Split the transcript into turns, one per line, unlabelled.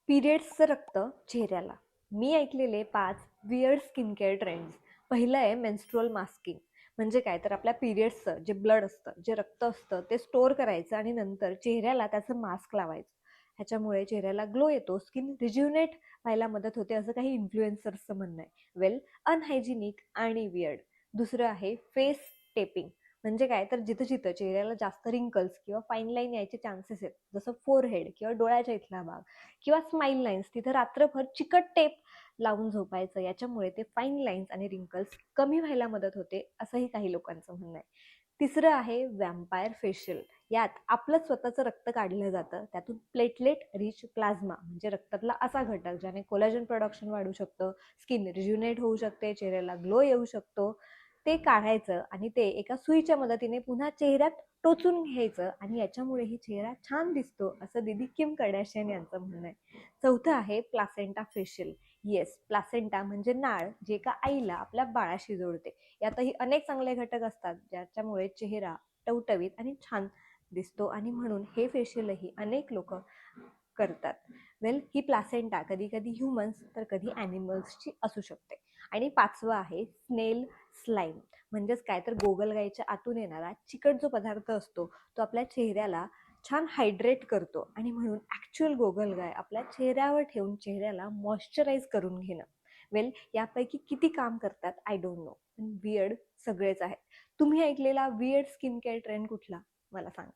पिरियड्सचं रक्त चेहऱ्याला. मी ऐकलेले 5 वियर्ड स्किन केअर ट्रेंड्स. पहिलं आहे मेन्स्ट्रुअल मास्किंग. म्हणजे काय तर आपल्या पिरियड्सचं जे ब्लड असतं, जे रक्त असतं ते स्टोअर करायचं आणि नंतर चेहऱ्याला त्याचं मास्क लावायचं. ह्याच्यामुळे चेहऱ्याला ग्लो येतो, स्किन रिज्युनेट व्हायला मदत होते, असं काही इन्फ्लुएन्सर्सचं म्हणणं आहे. वेल, अनहायजिनिक आणि वियर्ड. दुसरं आहे फेस टेपिंग. म्हणजे काय तर जिथं जिथं चेहऱ्याला जास्त रिंकल्स किंवा फाईन लाईन यायचे चान्सेस आहेत, जसं फोरहेड किंवा डोळ्याच्या इथला भाग किंवा स्माईल लाईन्स, तिथे रात्रभर चिकट टेप लावून झोपायचं. याच्यामुळे ते फाईन लाईन्स आणि रिंकल्स कमी व्हायला मदत होते, असंही काही लोकांचं म्हणणं आहे. तिसरं आहे वॅम्पायर फेशियल. यात आपलं स्वतःचं रक्त काढलं जातं, त्यातून प्लेटलेट रिच प्लाझ्मा म्हणजे रक्तातला असा घटक ज्याने कोलॅजन प्रोडक्शन वाढू शकतं, स्किन रिज्युनेट होऊ शकते, चेहऱ्याला ग्लो येऊ शकतो. ते काढायचं आणि ते एका सुईच्या मदतीने पुन्हा चेहऱ्यात टोचून घ्यायचं आणि याच्यामुळेही चेहरा छान दिसतो, असं दीदी किम कर्दाशियन यांचं म्हणणं आहे. चौथं आहे प्लासेंटा फेशियल. येस, प्लासेंटा म्हणजे नाळ, जे एका आईला आपल्या बाळाशी जोडते. यातही अनेक चांगले घटक असतात ज्याच्यामुळे चेहरा टवटवीत आणि छान दिसतो आणि म्हणून हे फेशियलही अनेक लोक करतात. वेल, ही प्लासेंटा कधी कधी ह्युमन्स तर कधी ॲनिमल्सची असू शकते. आणि पाचवं आहे स्नेल स्लाईम. म्हणजेच काय तर गोगलगाईच्या आतून येणारा चिकट जो पदार्थ असतो तो आपल्या चेहऱ्याला छान हायड्रेट करतो आणि म्हणून ॲक्च्युअल गोगलगाय आपल्या चेहऱ्यावर ठेवून चेहऱ्याला मॉइश्चराईज करून घेणं. वेल, यापैकी किती काम करतात आय डोंट नो, पण वियर्ड सगळेच आहेत. तुम्ही ऐकलेला वियर्ड स्किन केअर ट्रेंड कुठला मला सांगा.